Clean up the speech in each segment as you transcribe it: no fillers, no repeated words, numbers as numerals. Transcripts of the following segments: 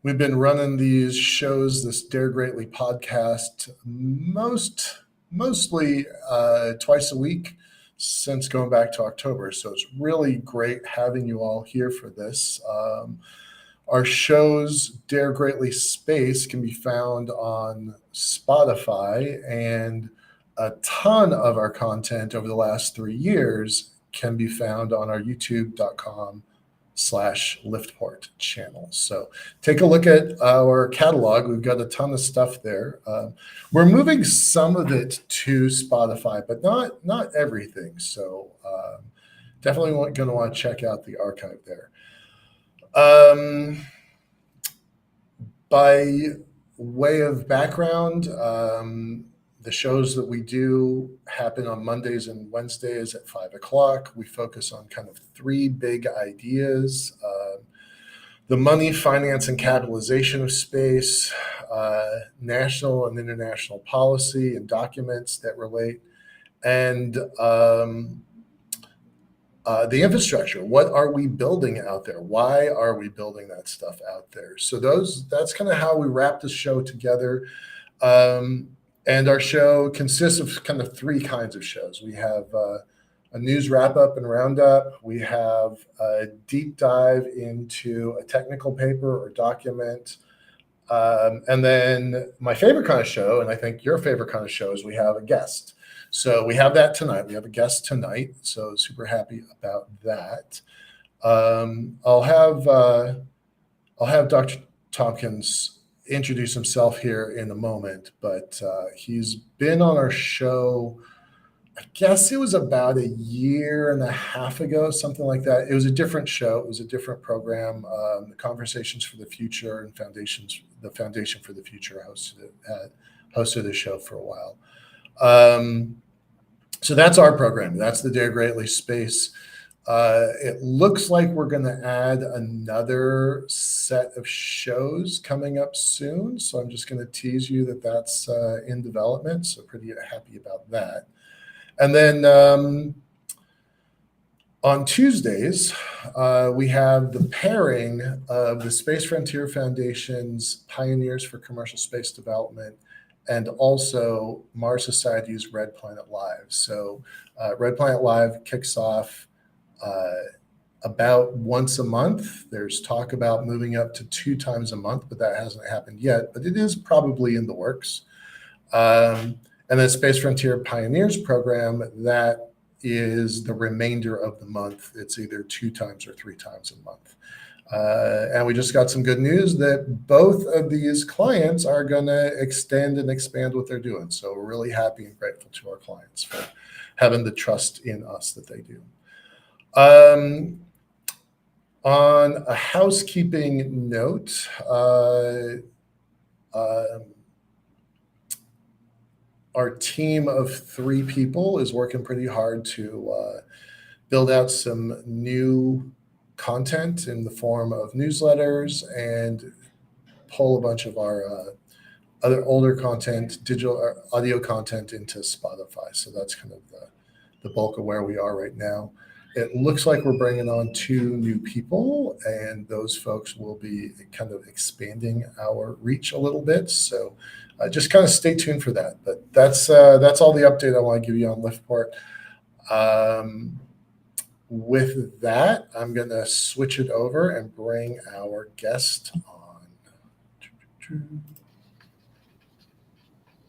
We've been running these shows, this Dare Greatly podcast, mostly twice a week since going back to October. So it's really great having you all here for this. Our shows, Dare Greatly Space, can be found on Spotify, and a ton of our content over the last 3 years can be found on our youtube.com/liftport channel. So take a look at our catalog. We've got a ton of stuff there. We're moving some of it to Spotify, but not everything. So definitely going to want to check out the archive there. By way of background, the shows that we do happen on Mondays and Wednesdays at 5 o'clock. We focus on kind of 3 big ideas: the money, finance, and capitalization of space, national and international policy and documents that relate, and the infrastructure. What are we building out there? Why are we building that stuff out there? So that's kind of how we wrap the show together. And our show consists of kind of 3 kinds of shows. We have a news wrap-up and roundup. We have a deep dive into a technical paper or document. And then my favorite kind of show, and I think your favorite kind of show, is we have a guest. So we have that tonight. We have a guest tonight. So super happy about that. I'll have Dr. Tompkins introduce himself here in a moment, but he's been on our show, I guess it was about 1.5 years ago, something like that. It was a different show. It was a different program. The Conversations for the Future and the Foundation for the Future hosted the show for a while. So that's our program. That's the Dare Greatly Space. It looks like we're going to add another set of shows coming up soon. So I'm just going to tease you that that's in development. So pretty happy about that. And then on Tuesdays, we have the pairing of the Space Frontier Foundation's Pioneers for Commercial Space Development and also Mars Society's Red Planet Live. So Red Planet Live kicks off about once a month. There's talk about moving up to 2 times a month, but that hasn't happened yet, but it is probably in the works. And then Space Frontier Pioneers program, that is the remainder of the month. It's either 2 times or 3 times a month. And we just got some good news that both of these clients are going to extend and expand what they're doing. So we're really happy and grateful to our clients for having the trust in us that they do. On a housekeeping note, our team of 3 people is working pretty hard to build out some new content in the form of newsletters and pull a bunch of our other older content, digital or audio content, into Spotify. So that's kind of the bulk of where we are right now. It looks like we're bringing on 2 new people, and those folks will be kind of expanding our reach a little bit. So just kind of stay tuned for that. But that's all the update I want to give you on Liftport. With that, I'm going to switch it over and bring our guest on.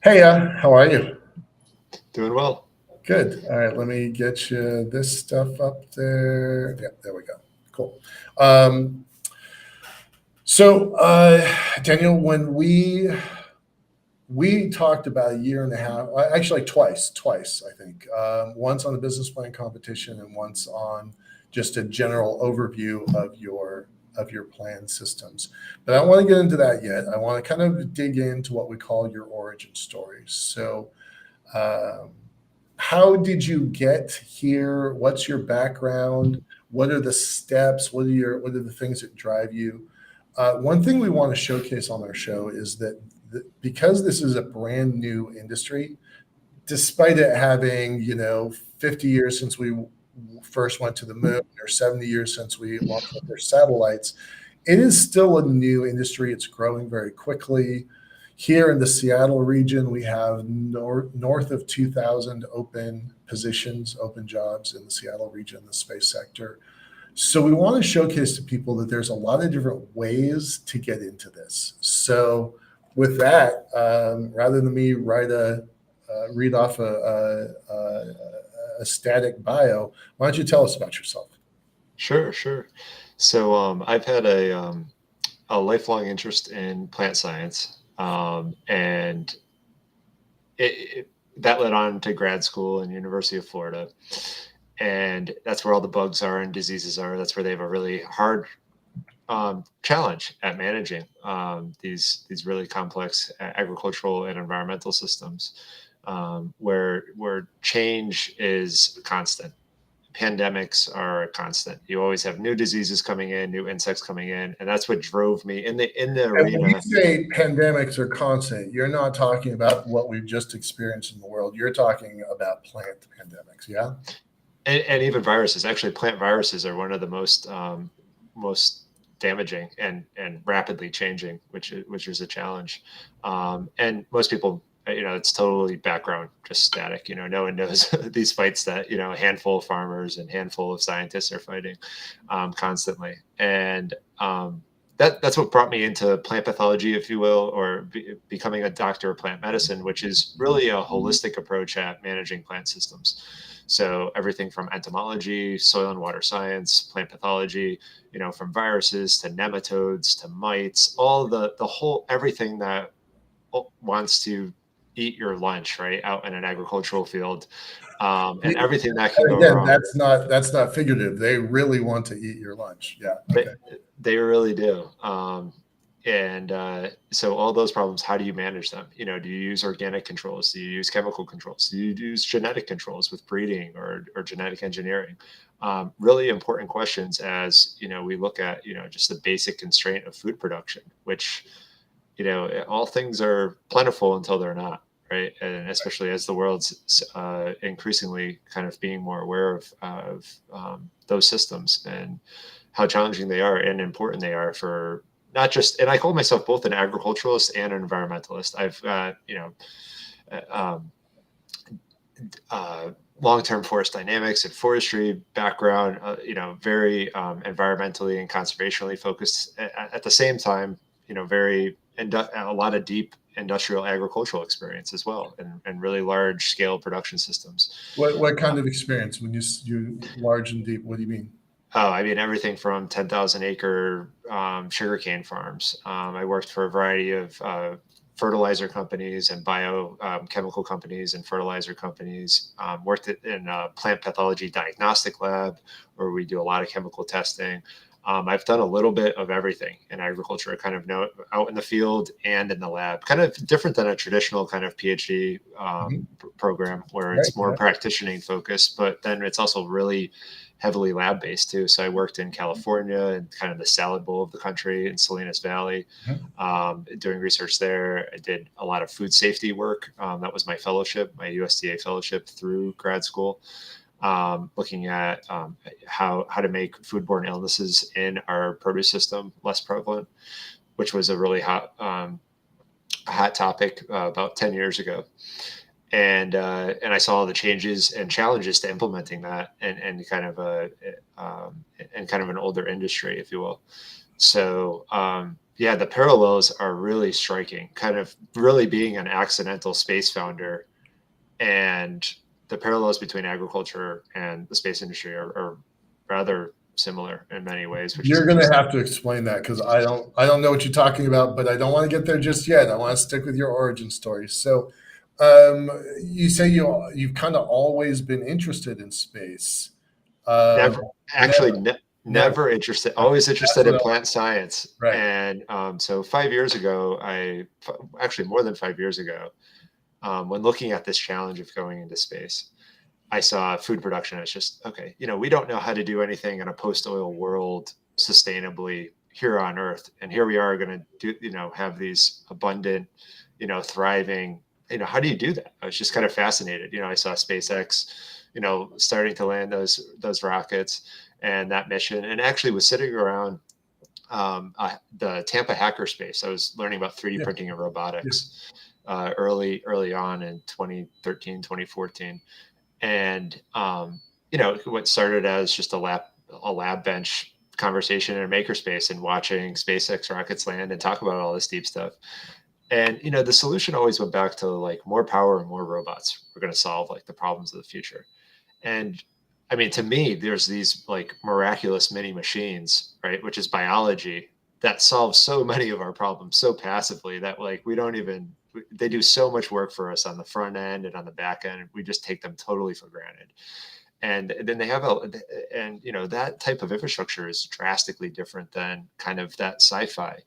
Hey, how are you? Doing well. Good. All right, let me get you this stuff up there. Yeah, there we go. Cool. So, Daniel, when we talked about 1.5 years, actually twice, I think. Once on the business plan competition and once on just a general overview of your plan systems. But I don't want to get into that yet. I want to kind of dig into what we call your origin story. So, how did you get here? What's your background? What are the steps? What are the things that drive you? One thing we want to showcase on our show is that because this is a brand new industry, despite it having 50 years since we first went to the moon or 70 years since we launched their satellites, it is still a new industry. It's growing very quickly. Here in the Seattle region, we have north of 2,000 open positions, open jobs in the Seattle region, the space sector. So we want to showcase to people that there's a lot of different ways to get into this. So with that, rather than me read off a static bio, why don't you tell us about yourself? Sure, sure. So I've had a lifelong interest in plant science, and that led on to grad school and University of Florida, and that's where all the bugs are and diseases are. That's where they have a really hard challenge at managing these really complex agricultural and environmental systems, where change is constant. Pandemics are a constant. You always have new diseases coming in, new insects coming in, and that's what drove me in the And when you arena. say pandemics are constant, you're not talking about what we've just experienced in the world. You're talking about plant pandemics, yeah? And even viruses. Actually, plant viruses are one of the most damaging and rapidly changing, which is a challenge. And most people, it's totally background, just static. No one knows these fights that a handful of farmers and handful of scientists are fighting constantly. And that's what brought me into plant pathology, if you will, or becoming a doctor of plant medicine, which is really a holistic approach at managing plant systems. So everything from entomology, soil and water science, plant pathology, from viruses to nematodes to mites, all the whole everything that wants to eat your lunch, right, out in an agricultural field, and everything that can go Again, wrong. that's not figurative. They really want to eat your lunch. Yeah. They, Okay. they really do. And so all those problems, how do you manage them? Do you use organic controls? Do you use chemical controls? Do you use genetic controls with breeding or genetic engineering? Really important questions as, we look at, just the basic constraint of food production, which, all things are plentiful until they're not, right? And especially as the world's increasingly kind of being more aware of those systems and how challenging they are and important they are for not just, and I call myself both an agriculturalist and an environmentalist. I've got, um, long-term forest dynamics and forestry background, very environmentally and conservationally focused. At the same time, very a lot of deep industrial agricultural experience as well, and really large scale production systems. What kind of experience when you large and deep? What do you mean? Oh, I mean, everything from 10,000 acre sugarcane farms. I worked for a variety of fertilizer companies and chemical companies and fertilizer companies. Worked in a plant pathology diagnostic lab where we do a lot of chemical testing. I've done a little bit of everything in agriculture. I kind of know out in the field and in the lab, kind of different than a traditional kind of PhD Mhm. program where Right. it's more practitioning focused, but then it's also really heavily lab based too. So I worked in California and kind of the salad bowl of the country in Salinas Valley, Mhm. doing research there. I did a lot of food safety work. That was my fellowship, my USDA fellowship through grad school, looking at how to make foodborne illnesses in our produce system less prevalent, which was a really hot topic about 10 years ago. And I saw the changes and challenges to implementing that, and kind of and kind of an older industry, if you will. So yeah, the parallels are really striking. Kind of really being an accidental space founder, and the parallels between agriculture and the space industry are rather similar in many ways, which is You're going to interesting. have to explain that because I don't know what you're talking about, but I don't want to get there just yet. I want to stick with your origin story. So, you say you've kind of always been interested in space. Um, Never, actually, Never, never. never interested. Okay, Always that's interested what in I want. plant science. Right. And so 5 years ago, actually more than 5 years ago, when looking at this challenge of going into space, I saw food production as just, okay, we don't know how to do anything in a post-oil world sustainably here on Earth, and here we are going to do, have these abundant, thriving. How do you do that? I was just kind of fascinated. I saw SpaceX, starting to land those rockets and that mission, and actually was sitting around the Tampa hackerspace. I was learning about 3D Yeah. printing and Yeah. robotics early on in 2013, 2014. And, what started as just a lab bench conversation in a makerspace and watching SpaceX rockets land and talk about all this deep stuff. And, the solution always went back to like more power and more robots were going to solve like the problems of the future. And I mean, to me, there's these like miraculous mini machines, right? Which is biology that solves so many of our problems so passively that like we don't even, they do so much work for us on the front end and on the back end. We just take them totally for granted. And then they have that type of infrastructure is drastically different than kind of that sci-fi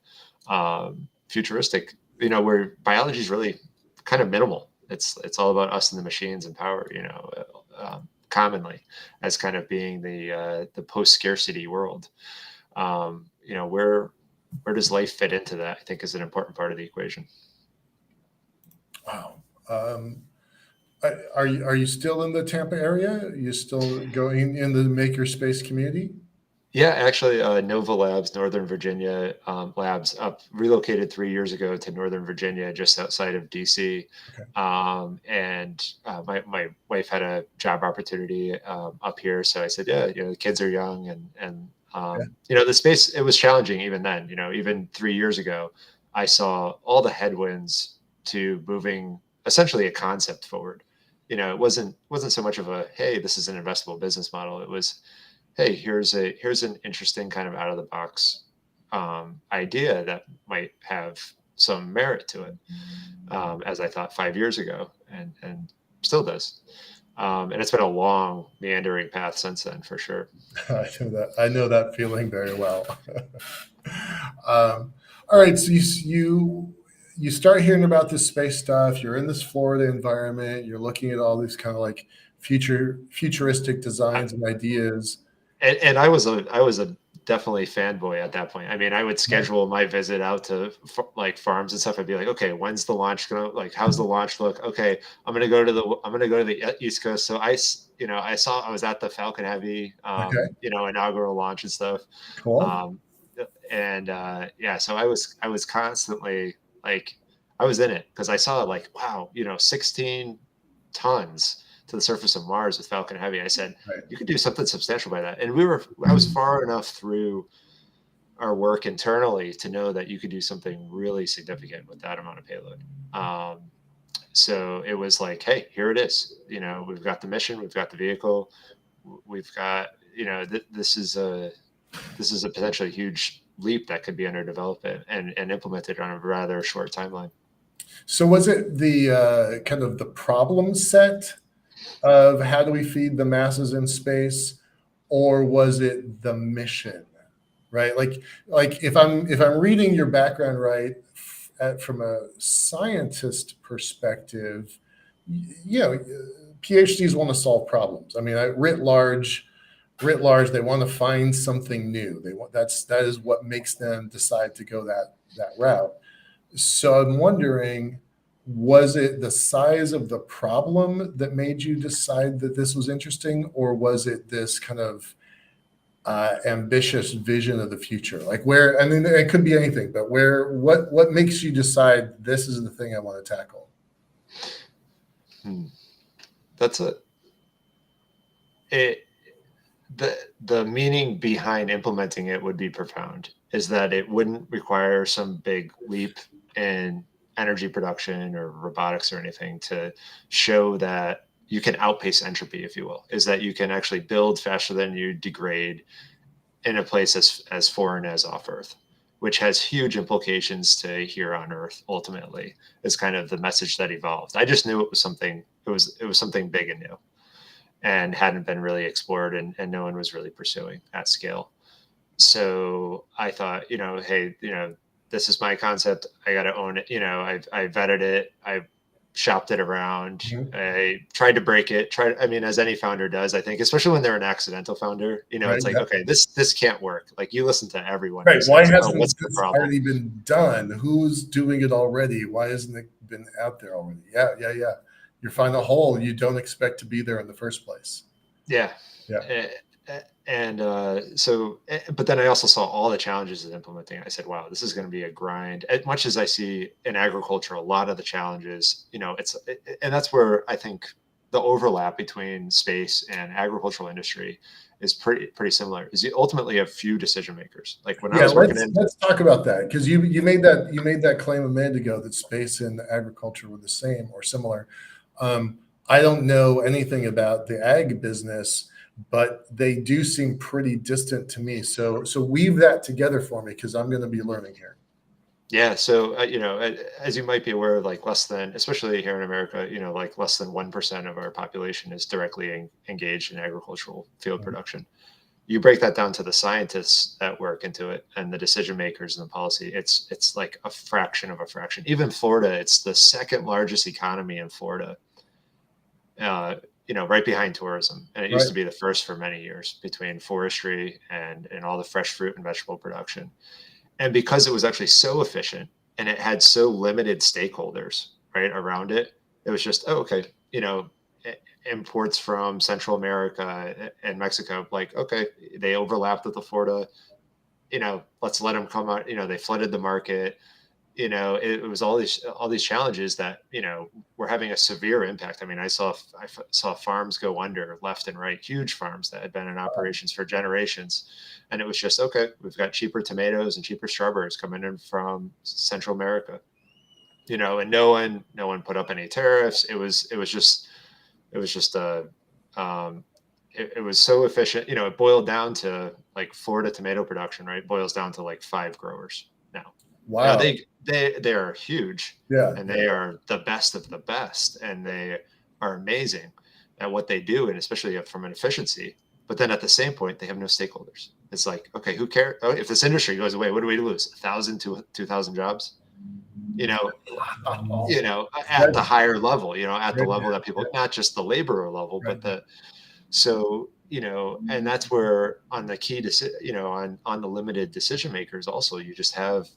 futuristic, where biology is really kind of minimal. It's all about us and the machines and power, commonly as kind of being the post-scarcity world. Where does life fit into that? I think is an important part of the equation. Wow. Are you still in the Tampa area? Are you still going in the makerspace community? Yeah, actually, Nova Labs, Northern Virginia labs, relocated 3 years ago to Northern Virginia, just outside of DC. Okay. And my wife had a job opportunity up here, so I said, yeah, the kids are young, and the space. It was challenging even then. Even 3 years ago, I saw all the headwinds to moving essentially a concept forward. It wasn't so much of a, hey, this is an investable business model. It was, hey, here's an interesting kind of out of the box idea that might have some merit to it, as I thought 5 years ago, and still does. And it's been a long meandering path since then, for sure. I know that feeling very well. All right, so you start hearing about this space stuff. You're in this Florida environment. You're looking at all these kind of like futuristic designs and ideas. And I was a definitely fanboy at that point. I mean, I would schedule my visit out to like farms and stuff. I'd be like, okay, when's the launch gonna, like, how's the launch look? Okay, I'm gonna go to the East Coast. So I was at the Falcon Heavy, Okay, inaugural launch and stuff. cool. Um, and yeah, so I was constantly like, I was in it because I saw like, wow, 16 tons to the surface of Mars with Falcon Heavy. I said, Right. you could do something substantial by that. And I was far enough through our work internally to know that you could do something really significant with that amount of payload. So it was like, hey, here it is. We've got the mission, we've got the vehicle, we've got, this is a potentially huge leap that could be under development and implemented on a rather short timeline. So was it the kind of the problem set of how do we feed the masses in space, or was it the mission? Right, like if I'm reading your background right, from a scientist perspective, PhDs want to solve problems. I mean, writ large, they want to find something new. That is what makes them decide to go that route. So I'm wondering, was it the size of the problem that made you decide that this was interesting, or was it this kind of ambitious vision of the future? Like, where, I mean, it could be anything, but what makes you decide this is the thing I want to tackle? That's the meaning behind implementing it would be profound, is that it wouldn't require some big leap in energy production or robotics or anything to show that you can outpace entropy, if you will, is that you can actually build faster than you degrade in a place as foreign as off Earth, which has huge implications to here on Earth. Ultimately, is kind of the message that evolved. I just knew it was something. It was something big and new, and hadn't been really explored, and no one was really pursuing at scale. So I thought, hey, this is my concept. I got to own it. I vetted it. I shopped it around. Mhm. I tried to break it. I mean, as any founder does, I think, especially when they're an accidental founder, Right, it's like, yeah. okay, this can't work. Like, you listen to everyone who Right. Why says, oh, hasn't what's the this problem? already been done? Who's doing it already? Why hasn't it been out there already? Yeah. You find a hole you don't expect to be there in the first place. Yeah. Yeah. But then I also saw all the challenges of implementing. I said, wow, this is going to be a grind. As much as I see in agriculture, a lot of the challenges, and that's where I think the overlap between space and agricultural industry is pretty similar. Is you ultimately have few decision makers. Like when I Yeah, was working in, let's talk about that, because you made that claim a minute ago that space and agriculture were the same or similar. I don't know anything about the ag business, but they do seem pretty distant to me. So weave that together for me, because I'm going to be learning here. yeah. So, as you might be aware of, like less than, especially here in America, like less than 1% of our population is directly engaged in agricultural field production. You break that down to the scientists that work into it and the decision makers and the policy, it's like a fraction of a fraction. Even Florida, it's the second largest economy in Florida, right behind tourism. And it used to be the first for many years, between forestry and all the fresh fruit and vegetable production. And because it was actually so efficient and it had so limited stakeholders right around it, it was just, oh, okay, imports from Central America and Mexico, like, okay, they overlapped with the Florida, let's let them come out. They flooded the market. It was all these challenges that were having a severe impact. I mean, I saw farms go under left and right, huge farms that had been in operations for generations, and it was just, okay, we've got cheaper tomatoes and cheaper strawberries coming in from Central America, and no one put up any tariffs. It was just it was so efficient. It boiled down to, like, Florida tomato production, right? Boils down to like 5 growers now. Now Wow. they are huge, Yeah. and they are the best of the best, and they are amazing at what they do, and especially from an efficiency. But then at the same point, they have no stakeholders. It's like, okay, who cares? Oh, if this industry goes away, what do we lose? 1,000 to 2,000 jobs? You know, at the That's higher level, at the great. level that people, not just the laborer level, but so, and that's where on the key, on the limited decision makers, also, you just have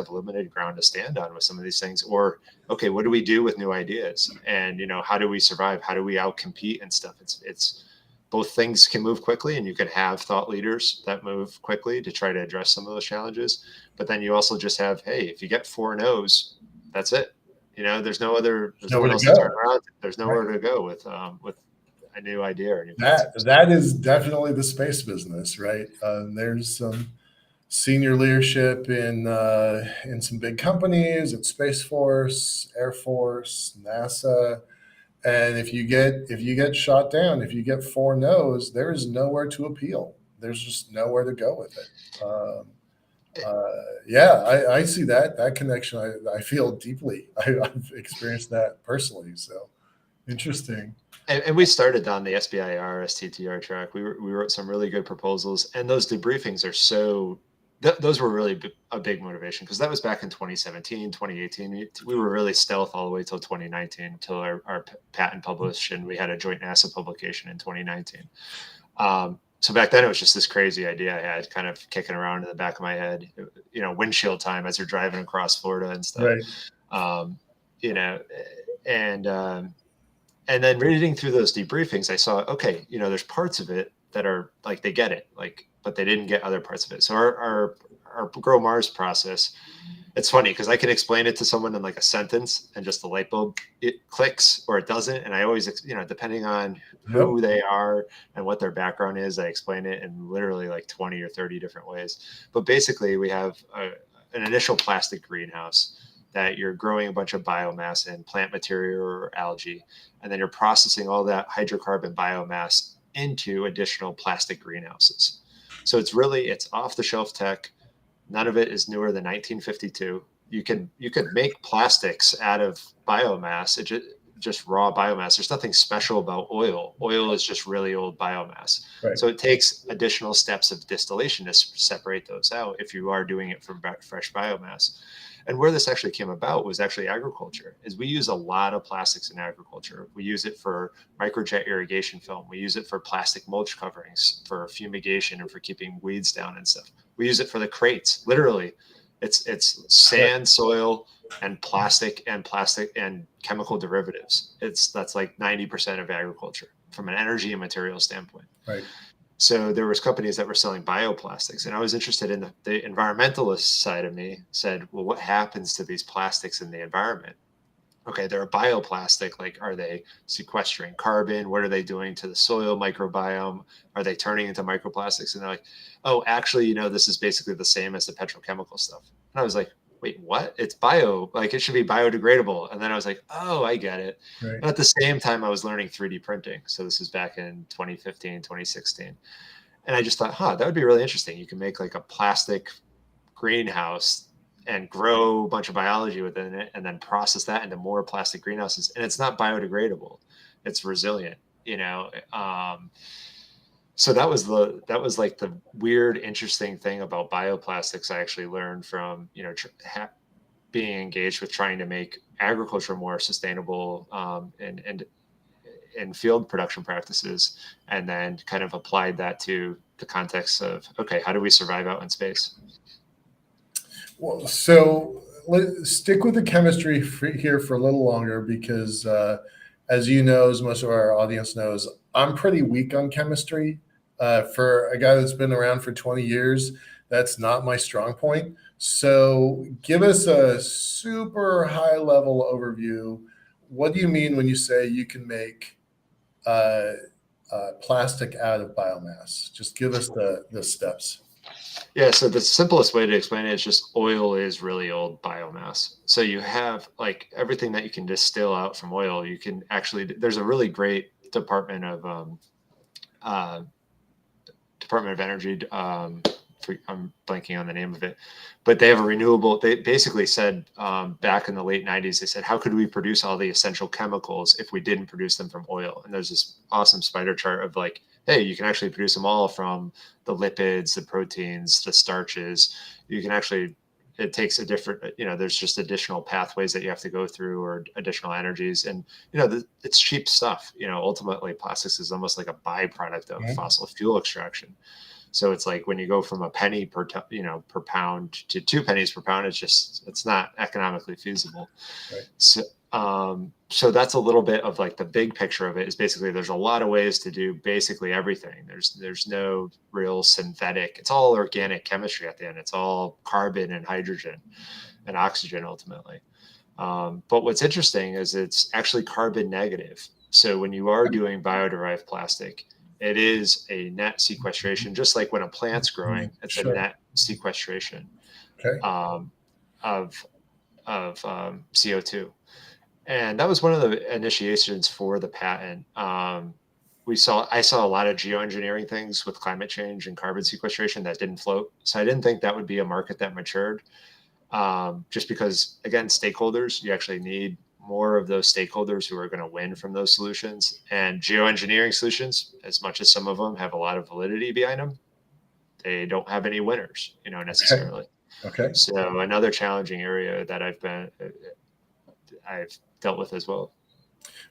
limited ground to stand on with some of these things. Or, okay, what do we do with new ideas? And, how do we survive? How do we outcompete and stuff? It's both things can move quickly, and you can have thought leaders that move quickly to try to address some of those challenges. But then you also just have, hey, if you get 4 no's, that's it. There's no one Nowhere to else to turn go. around. There's Right. nowhere to go with a new idea or a new That concept. that is definitely the space business, right? There's some senior leadership in some big companies at Space Force, Air Force, NASA, and if you get shot down, if you get 4 no's, there is nowhere to appeal. There's just nowhere to go with it. Yeah, I see that connection. I feel deeply. I've experienced that personally. So interesting. And we started on the SBIR, STTR track. We wrote some really good proposals, and those debriefings are those were really a big motivation, because that was back in 2017, 2018. We were really stealth all the way till 2019, until our patent published, and we had a joint NASA publication in 2019. So back then, it was just this crazy idea I had kind of kicking around in the back of my head, windshield time as you're driving across Florida and stuff. Right. You know, and then reading through those debriefings, I saw, okay, there's parts of it that are like, they get it, like, but they didn't get other parts of it. So our GrowMars process, it's funny because I can explain it to someone in like a sentence, and just the light bulb, it clicks or it doesn't. And I always, depending on who they are and what their background is, I explain it in literally like 20 or 30 different ways. But basically, we have an initial plastic greenhouse that you're growing a bunch of biomass in, plant material or algae, and then you're processing all that hydrocarbon biomass into additional plastic greenhouses. So it's off the shelf tech. None of it is newer than 1952. You could make plastics out of biomass. Just raw biomass. There's nothing special about oil. Oil is just really old biomass. Right. So it takes additional steps of distillation to separate those out if you are doing it from fresh biomass. And where this actually came about was actually agriculture. Is we use a lot of plastics in agriculture. We use it for microjet irrigation film. We use it for plastic mulch coverings, for fumigation, and for keeping weeds down and stuff. We use it for the crates. Literally, it's sand, soil, and plastic and chemical derivatives. That's like 90% of agriculture from an energy and material standpoint. Right. So there was companies that were selling bioplastics, and I was interested in the environmentalist side of me said, well, what happens to these plastics in the environment? Okay, they're a bioplastic. Like, are they sequestering carbon? What are they doing to the soil microbiome? Are they turning into microplastics? And they're like, oh, actually, this is basically the same as the petrochemical stuff. And I was like, wait, what? It's bio, like it should be biodegradable. And then I was like, oh, I get it. Right. And at the same time, I was learning 3D printing. So this is back in 2015, 2016. And I just thought, that would be really interesting. You can make like a plastic greenhouse and grow a bunch of biology within it and then process that into more plastic greenhouses. And it's not biodegradable. It's resilient, so that was like the weird, interesting thing about bioplastics. I actually learned from, being engaged with trying to make agriculture more sustainable, and field production practices, and then kind of applied that to the context of, okay, how do we survive out in space? Well, so let's stick with the chemistry here for a little longer because, as you know, as most of our audience knows, I'm pretty weak on chemistry. For a guy that's been around for 20 years, that's not my strong point. So give us a super high level overview. What do you mean when you say you can make plastic out of biomass? Just give us the steps. Yeah, so the simplest way to explain it is just oil is really old biomass. So you have like everything that you can distill out from oil. You can actually, there's a really great uh, Department of Energy. I'm blanking on the name of it, but they have a renewable. They basically said back in the late 90s, they said, how could we produce all the essential chemicals if we didn't produce them from oil? And there's this awesome spider chart of like, hey, you can actually produce them all from the lipids, the proteins, the starches. You can actually, it takes a different, there's just additional pathways that you have to go through or additional energies. And, it's cheap stuff. Ultimately, plastics is almost like a byproduct of fossil fuel extraction. So it's like when you go from a penny per pound to 2 pennies per pound, it's not economically feasible. Right. So that's a little bit of like the big picture of it is basically there's a lot of ways to do basically everything. There's no real synthetic. It's all organic chemistry at the end. It's all carbon and hydrogen and oxygen ultimately. But what's interesting is it's actually carbon negative. So when you are doing bioderived plastic, it is a net sequestration, just like when a plant's growing, it's a net sequestration of CO2. And that was one of the initiations for the patent. I saw a lot of geoengineering things with climate change and carbon sequestration that didn't float. So I didn't think that would be a market that matured. Just because, again, stakeholders, you actually need more of those stakeholders who are going to win from those solutions. And geoengineering solutions, as much as some of them have a lot of validity behind them, they don't have any winners, necessarily. Okay. So another challenging area that I've dealt with as well.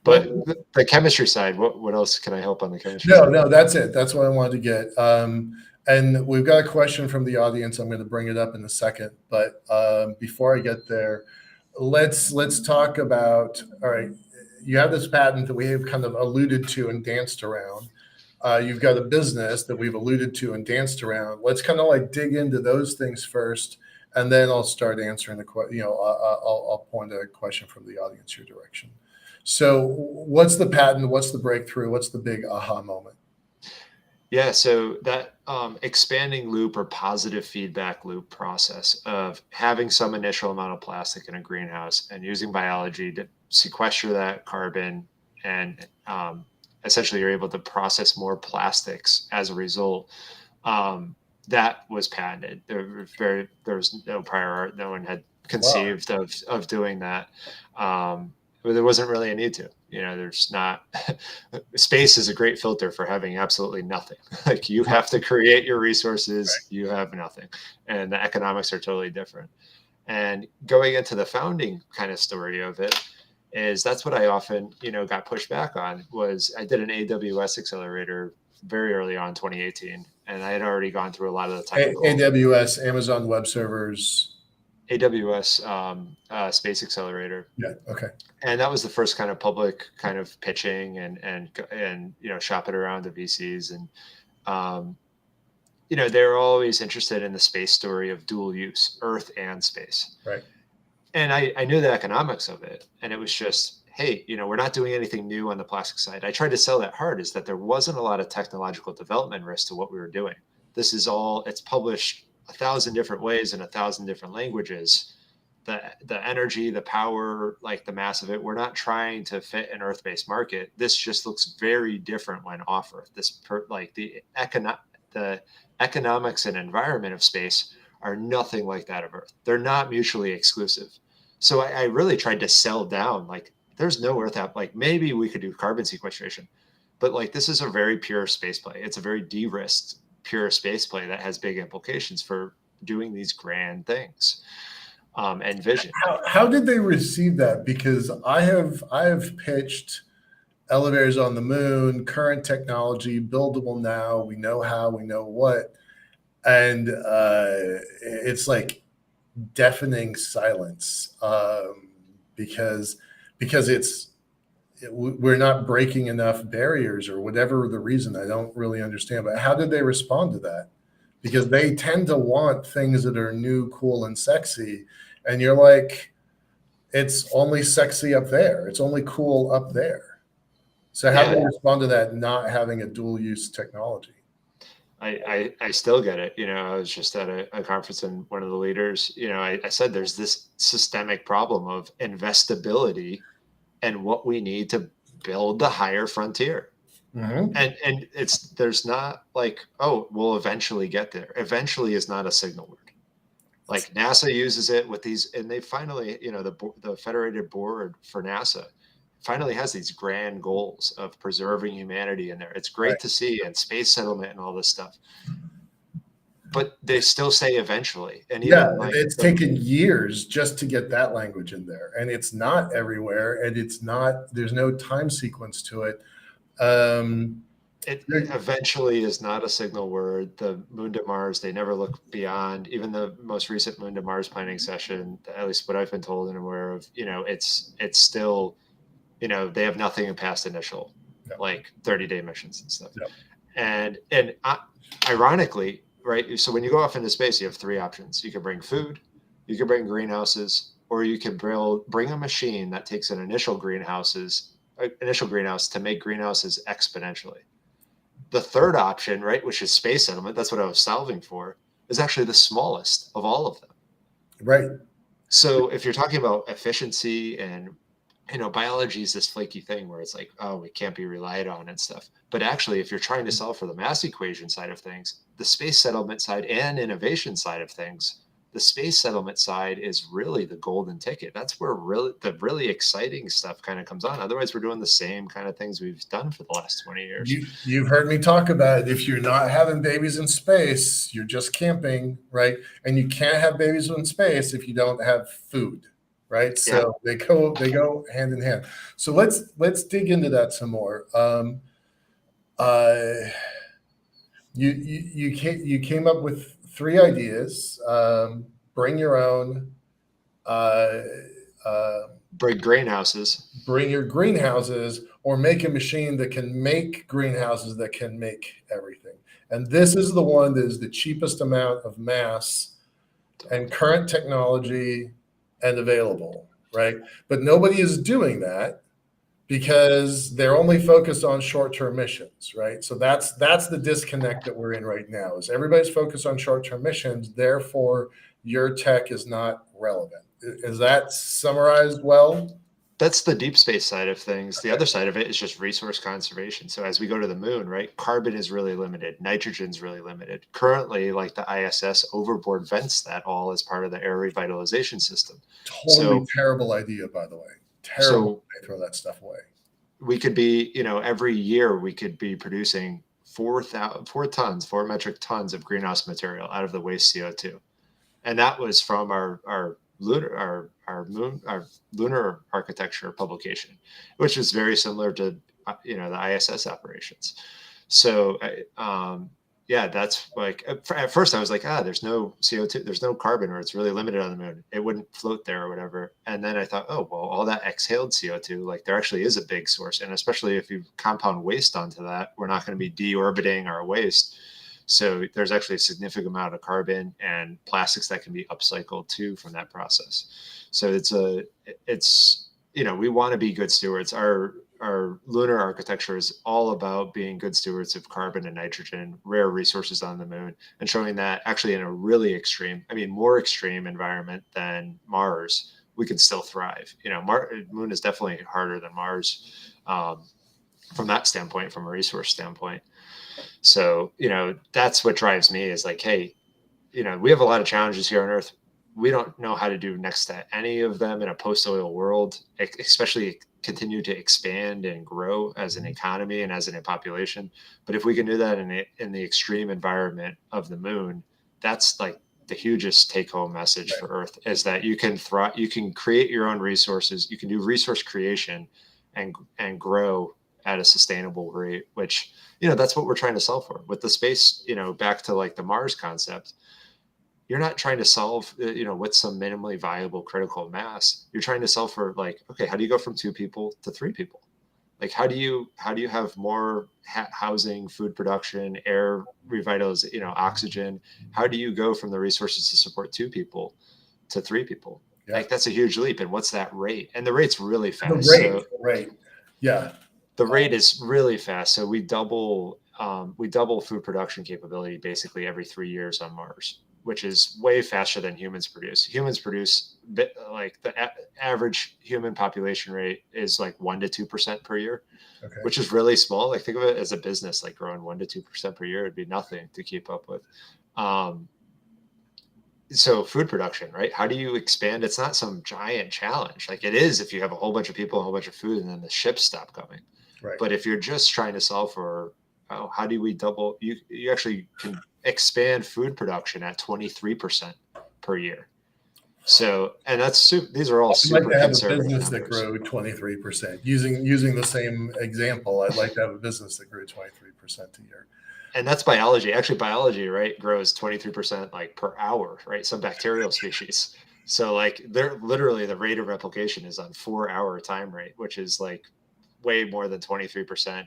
But the chemistry side, what else can I help on the chemistry side? No, that's it. That's what I wanted to get. And we've got a question from the audience. I'm going to bring it up in a second. But before I get there, let's talk about, all right, you have this patent that we have kind of alluded to and danced around. You've got a business that we've alluded to and danced around. Let's kind of like dig into those things first, and then I'll start answering the question. I'll point a question from the audience your direction. So what's the patent? What's the breakthrough? What's the big aha moment? Yeah, so that expanding loop or positive feedback loop process of having some initial amount of plastic in a greenhouse and using biology to sequester that carbon, and essentially you're able to process more plastics as a result. That was patented. There was no prior art. No one had conceived of doing that. There wasn't really a need to. There's not. Space is a great filter for having absolutely nothing. Like you have to create your resources. Right. You have nothing, and the economics are totally different. And going into the founding kind of story of it is that's what I often got pushed back on. Was I did an AWS accelerator very early on, 2018, and I had already gone through a lot of the technical. AWS, Amazon Web Servers. AWS Space Accelerator. Yeah. Okay. And that was the first kind of public kind of pitching and shop it around to VCs. And they're always interested in the space story of dual use, Earth and space. Right. And I knew the economics of it. And it was just, hey, we're not doing anything new on the plastic side. I tried to sell that hard, is that there wasn't a lot of technological development risk to what we were doing. This is all, it's published 1,000 different ways in 1,000 different languages. The energy, the power, like the mass of it, we're not trying to fit an Earth-based market. This just looks very different when off Earth. The economics and environment of space are nothing like that of Earth. They're not mutually exclusive. So I really tried to sell down, like, there's no Earth app. Like, maybe we could do carbon sequestration, but like, this is a very pure space play. It's a very de-risked, pure space play that has big implications for doing these grand things. And vision. How did they receive that? Because I have pitched elevators on the moon, current technology, buildable now. We know how, we know what, and it's like deafening silence because we're not breaking enough barriers or whatever the reason. I don't really understand. But how did they respond to that? Because they tend to want things that are new, cool, and sexy. And you're like, it's only sexy up there. It's only cool up there. So how do they respond to that not having a dual use technology? I still get it. I was just at a conference, and one of the leaders, I said, there's this systemic problem of investability and what we need to build the higher frontier. Mm-hmm. And there's not like, oh, we'll eventually get there. Eventually is not a signal word. Like, NASA uses it with these, and they finally, the federated board for NASA finally has these grand goals of preserving humanity in there. It's great to see, and space settlement and all this stuff. But they still say eventually. And even it's taken years just to get that language in there, and it's not everywhere, and there's no time sequence to it. It eventually is not a signal word. The Moon to Mars, they never look beyond. Even the most recent Moon to Mars planning session, at least what I've been told and aware of, it's still, they have nothing past initial, like 30-day missions and stuff. And ironically, right? So when you go off into space, you have three options. You can bring food, you can bring greenhouses, or you can bring a machine that takes an initial greenhouse to make greenhouses exponentially. The third option, right, which is space settlement, that's what I was solving for, is actually the smallest of all of them. Right. So if you're talking about efficiency, and biology is this flaky thing where it's like, oh, it can't be relied on and stuff. But actually, if you're trying to solve for the mass equation side of things, the space settlement side and innovation side of things, the space settlement side is really the golden ticket. That's where the really exciting stuff kind of comes on. Otherwise, we're doing the same kind of things we've done for the last 20 years. You've heard me talk about it. If you're not having babies in space, you're just camping, right? And you can't have babies in space if you don't have food, right? So they go hand in hand. So let's dig into that some more. You came up with three ideas. Bring your own. Bring greenhouses. Bring your greenhouses, or make a machine that can make greenhouses that can make everything. And this is the one that is the cheapest amount of mass and current technology and available, right? But nobody is doing that because they're only focused on short-term missions, right? So that's the disconnect that we're in right now, is everybody's focused on short-term missions, therefore your tech is not relevant. Is that summarized well? That's the deep space side of things. The other side of it is just resource conservation. So as we go to the moon, right, carbon is really limited. Nitrogen's really limited. Currently, like the ISS overboard vents that all as part of the air revitalization system. Totally terrible idea, by the way. Terrible to throw that stuff away. We could be, every year we could be producing 4 metric tons of greenhouse material out of the waste CO2. And that was from our lunar architecture publication, which is very similar to the ISS operations. So yeah, that's like, at first I was like, there's no CO2, there's no carbon, or it's really limited on the moon. It wouldn't float there or whatever. And then I thought, oh, well, all that exhaled CO2, like there actually is a big source. And especially if you compound waste onto that, we're not going to be deorbiting our waste. So there's actually a significant amount of carbon and plastics that can be upcycled too from that process. So it's, we want to be good stewards. Our lunar architecture is all about being good stewards of carbon and nitrogen, rare resources on the moon, and showing that actually in a really extreme, more extreme environment than Mars, we can still thrive. Moon is definitely harder than Mars from that standpoint, from a resource standpoint. So, that's what drives me is like, hey, we have a lot of challenges here on Earth. We don't know how to do next to any of them in a post-oil world, especially continue to expand and grow as an economy and as a population. But if we can do that in the extreme environment of the moon, that's like the hugest take-home message for Earth, is that you can thrive, you can create your own resources, you can do resource creation and grow at a sustainable rate, which, that's what we're trying to solve for with the space, back to like the Mars concept. You're not trying to solve, what's some minimally viable critical mass. You're trying to solve for like, okay, how do you go from 2 people to 3 people? Like, how do you have more housing, food production, air revitalization, oxygen? How do you go from the resources to support 2 people to 3 people? Yeah. Like, that's a huge leap. And what's that rate? And the rate's really fast. The rate. Yeah. The rate is really fast. So we double food production capability basically every 3 years on Mars, which is way faster than humans produce. Humans produce like the average human population rate is like 1 to 2% per year, which is really small. Like, think of it as a business, like growing 1 to 2% per year would be nothing to keep up with. So food production, right? How do you expand? It's not some giant challenge. Like it is if you have a whole bunch of people, a whole bunch of food, and then the ships stop coming. Right. But if you're just trying to solve for, how do we double? You actually can expand food production at 23% per year. So, and these are all super conservative numbers. I'd like to have a business that grew 23%. Using the same example, I'd like to have a business that grew 23% a year. And that's biology. Actually, biology, right, grows 23% like per hour, right? Some bacterial species. So like they're literally, the rate of replication is on 4-hour time rate, which is like way more than 23%,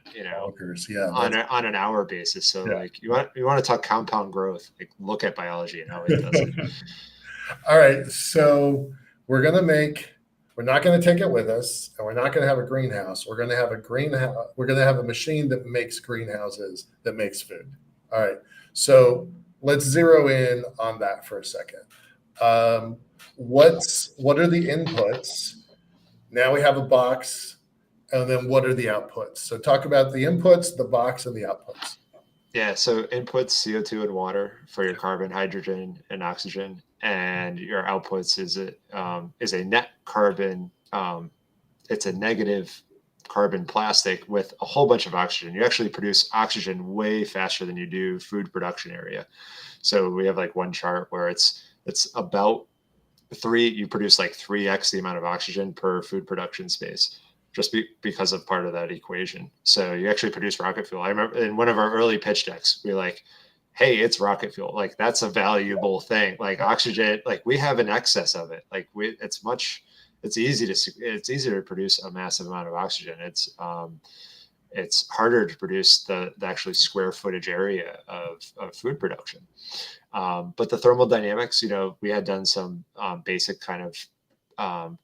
on an hour basis. So like you want to talk compound growth, like look at biology and how it does it. All right. So we're not going to take it with us, and we're not going to have a greenhouse. We're going to have a greenhouse. We're going to have a machine that makes greenhouses, that makes food. All right. So let's zero in on that for a second. What are the inputs? Now we have a box, and then what are the outputs? So talk about the inputs, the box, and the outputs. Yeah. So inputs, CO2 and water for your carbon, hydrogen, and oxygen. And your outputs is a net carbon. It's a negative carbon plastic with a whole bunch of oxygen. You actually produce oxygen way faster than you do food production area. So we have like one chart where it's about you produce like 3x the amount of oxygen per food production space, just because of part of that equation. So you actually produce rocket fuel. I remember in one of our early pitch decks, we like, hey, it's rocket fuel. Like that's a valuable thing. Like oxygen, like we have an excess of it. Like it's easy to produce a massive amount of oxygen. It's harder to produce the actually square footage area of food production. But the thermal dynamics, we had done some basic kind of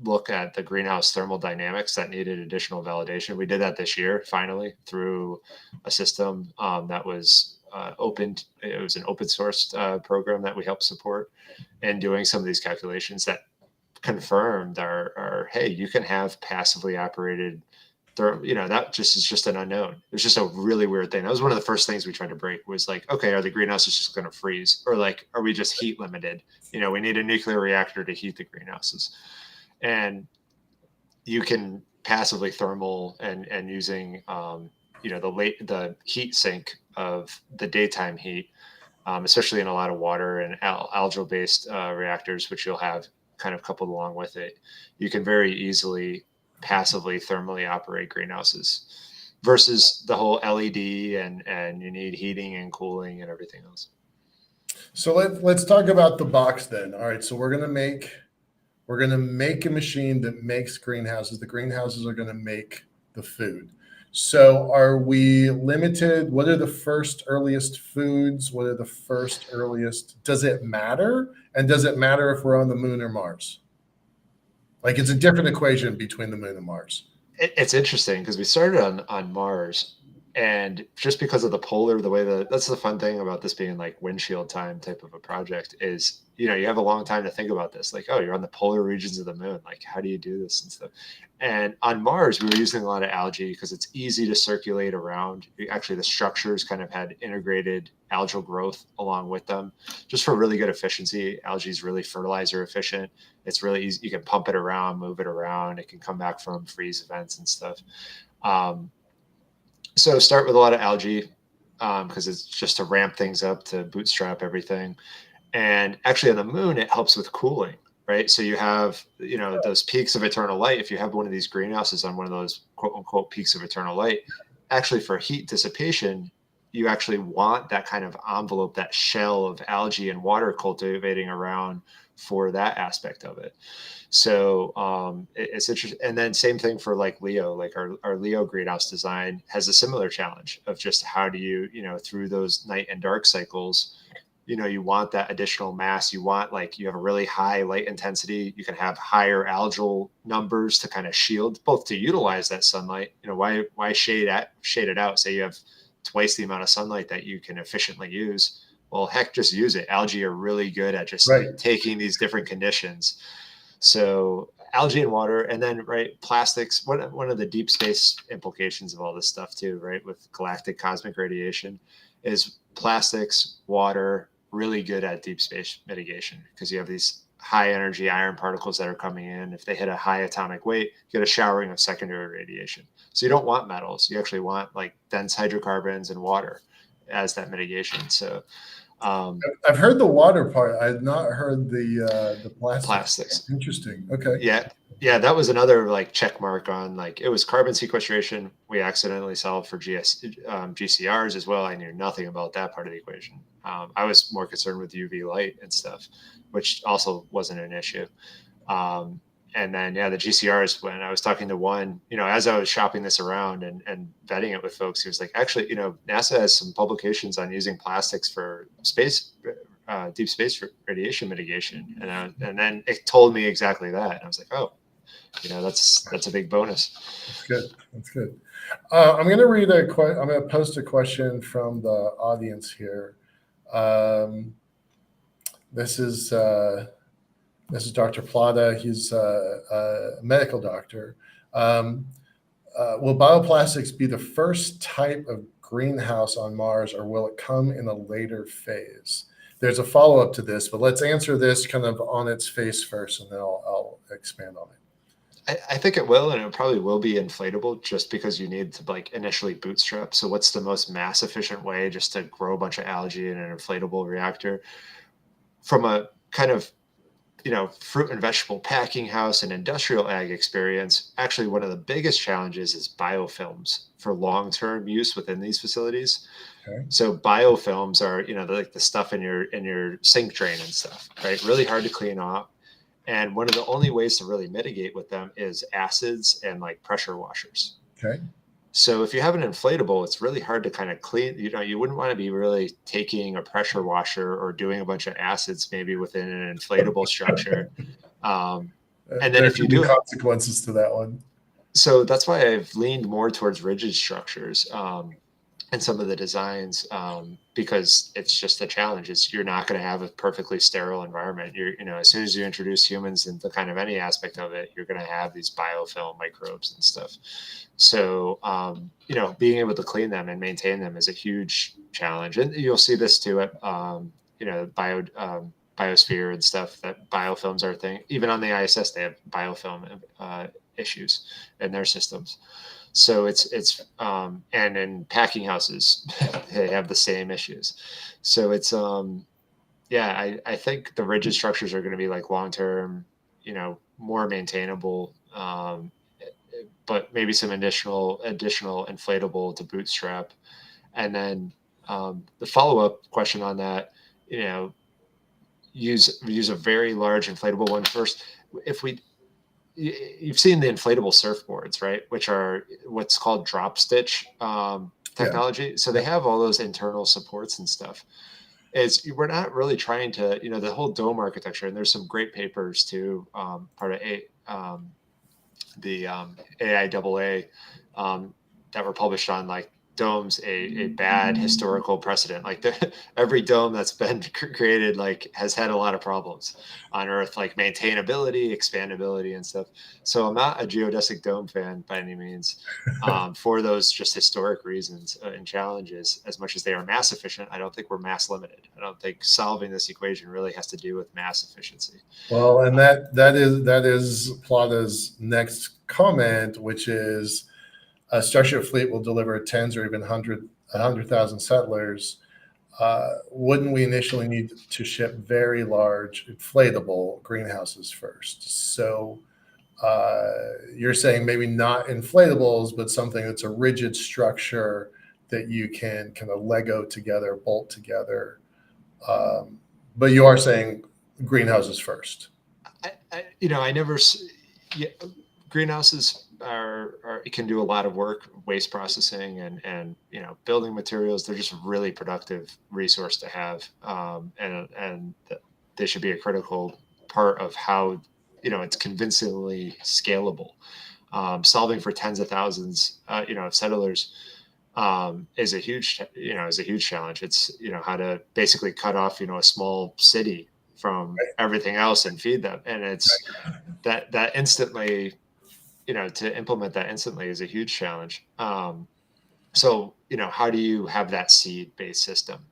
look at the greenhouse thermal dynamics that needed additional validation. We did that this year, finally, through a system that was opened. It was an open source program that we helped support, and doing some of these calculations that confirmed our hey, you can have passively operated that is just an unknown. It was just a really weird thing. That was one of the first things we tried to break, was like, okay, are the greenhouses just going to freeze, or like, are we just heat limited? We need a nuclear reactor to heat the greenhouses. And you can passively thermal and using the heat sink of the daytime heat, especially in a lot of water and algal based reactors, which you'll have kind of coupled along with it. You can very easily passively thermally operate greenhouses. versus the whole LED and you need heating and cooling and everything else. So let's talk about the box then. All right, so we're gonna make a machine that makes greenhouses. The greenhouses are gonna make the food. So are we limited? What are the first earliest foods? What are the first earliest? Does it matter? And does it matter if we're on the moon or Mars? Like it's a different equation between the moon and Mars. It's interesting because we started on Mars, and just because of the way that's the fun thing about this being like windshield time type of a project is, you know, you have a long time to think about this. Like, oh, you're on the polar regions of the moon. Like, how do you do this and stuff? And on Mars, we were using a lot of algae because it's easy to circulate around. Actually, the structures kind of had integrated algal growth along with them, just for really good efficiency. Algae is really fertilizer efficient. It's really easy. You can pump it around, move it around. It can come back from freeze events and stuff. So start with a lot of algae because it's just to ramp things up, to bootstrap everything. And actually on the moon, it helps with cooling, right? So you have, you know, those peaks of eternal light. If you have one of these greenhouses on one of those quote unquote peaks of eternal light, actually for heat dissipation, you actually want that kind of envelope, that shell of algae and water cultivating around for that aspect of it. So it's interesting. And then same thing for like Leo, like our Leo greenhouse design has a similar challenge of just how do you, you know, through those night and dark cycles, you know, you want that additional mass. You want, like, you have a really high light intensity. You can have higher algal numbers to kind of shield, both to utilize that sunlight. You know, why shade it out? Say you have twice the amount of sunlight that you can efficiently use. Well, heck, just use it. Algae are really good at just taking these different conditions. So algae and water, and then plastics. One of the deep space implications of all this stuff too, right, with galactic cosmic radiation, is plastics, water, really good at deep space mitigation because you have these high energy iron particles that are coming in. If they hit a high atomic weight, you get a showering of secondary radiation. So you don't want metals. You actually want like dense hydrocarbons and water as that mitigation. So I've heard the water part. I've not heard the plastics. Interesting. Okay. Yeah, that was another like check mark on, like, it was carbon sequestration. We accidentally solved for GCRs as well. I knew nothing about that part of the equation. I was more concerned with UV light and stuff, which also wasn't an issue. And then, yeah, the GCRs, when I was talking to one, you know, as I was shopping this around and vetting it with folks, he was like, actually, you know, NASA has some publications on using plastics for deep space radiation mitigation. And then it told me exactly that. And I was like, oh, you know, that's a big bonus. That's good. That's good. I'm going to I'm going to post a question from the audience here. This is Dr. Plata. He's a medical doctor. Will bioplastics be the first type of greenhouse on Mars, or will it come in a later phase? There's a follow-up to this, but let's answer this kind of on its face first, and then I'll expand on it. I think it will, and it probably will be inflatable just because you need to like initially bootstrap. So what's the most mass efficient way just to grow a bunch of algae in an inflatable reactor? From a kind of, you know, fruit and vegetable packing house and industrial ag experience, actually one of the biggest challenges is biofilms for long-term use within these facilities. Okay. So biofilms are, you know, like the stuff in your sink drain and stuff, right? Really hard to clean off. And one of the only ways to really mitigate with them is acids and like pressure washers. Okay. So if you have an inflatable, it's really hard to kind of clean. You know, you wouldn't want to be really taking a pressure washer or doing a bunch of acids maybe within an inflatable structure. And then if you do consequences to that one. So that's why I've leaned more towards rigid structures in some of the designs, because it's just a challenge. You're not going to have a perfectly sterile environment. You know, as soon as you introduce humans into kind of any aspect of it, you're going to have these biofilm microbes and stuff. So, you know, being able to clean them and maintain them is a huge challenge. And you'll see this too at, you know, biosphere and stuff, that biofilms are a thing. Even on the ISS, they have biofilm issues in their systems. So it's and in packing houses, they have the same issues. So it's yeah, I think the rigid structures are going to be like long term, you know, more maintainable. but maybe some additional inflatable to bootstrap. And then the follow-up question on that, use a very large inflatable one first. If you've seen the inflatable surfboards, right? Which are what's called drop stitch technology. So they have all those internal supports and stuff. We're not really trying to, the whole dome architecture, and there's some great papers too, part of the AIAA that were published on like domes a bad historical precedent. Like every dome that's been created like has had a lot of problems on Earth, like maintainability, expandability, and stuff. So I'm not a geodesic dome fan by any means, for those just historic reasons and challenges. As much as they are mass efficient, I don't think we're mass limited. I don't think solving this equation really has to do with mass efficiency. Well, and that is Plata's next comment, which is a starship fleet will deliver tens or even 100,000 settlers. Wouldn't we initially need to ship very large inflatable greenhouses first? So you're saying maybe not inflatables, but something that's a rigid structure that you can kind of Lego together, bolt together. But you are saying greenhouses first. I never. Yeah, greenhouses it can do a lot of work, waste processing and building materials. They're just a really productive resource to have, and they should be a critical part of how it's convincingly scalable. Solving for tens of thousands of settlers is a huge challenge. It's how to basically cut off a small city from everything else and feed them, and it's that instantly to implement that instantly is a huge challenge. So how do you have that seed-based system?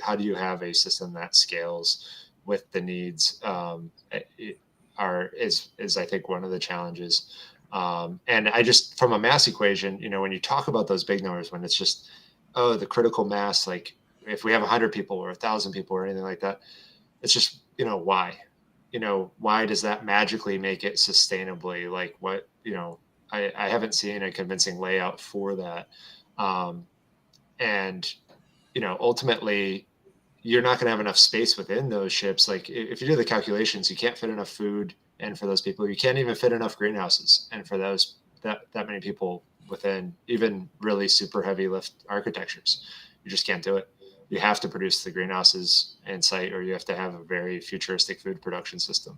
How do you have a system that scales with the needs is I think one of the challenges. And I just, from a mass equation, when you talk about those big numbers, when it's just, the critical mass, like if we have 100 people or 1,000 people or anything like that, it's just, why? Why does that magically make it sustainably? Like what, I haven't seen a convincing layout for that. And, ultimately, you're not going to have enough space within those ships. Like if you do the calculations, you can't fit enough food. And for those people, you can't even fit enough greenhouses. And for those, that many people within even really super heavy lift architectures, you just can't do it. You have to produce the greenhouses in sight, or you have to have a very futuristic food production system.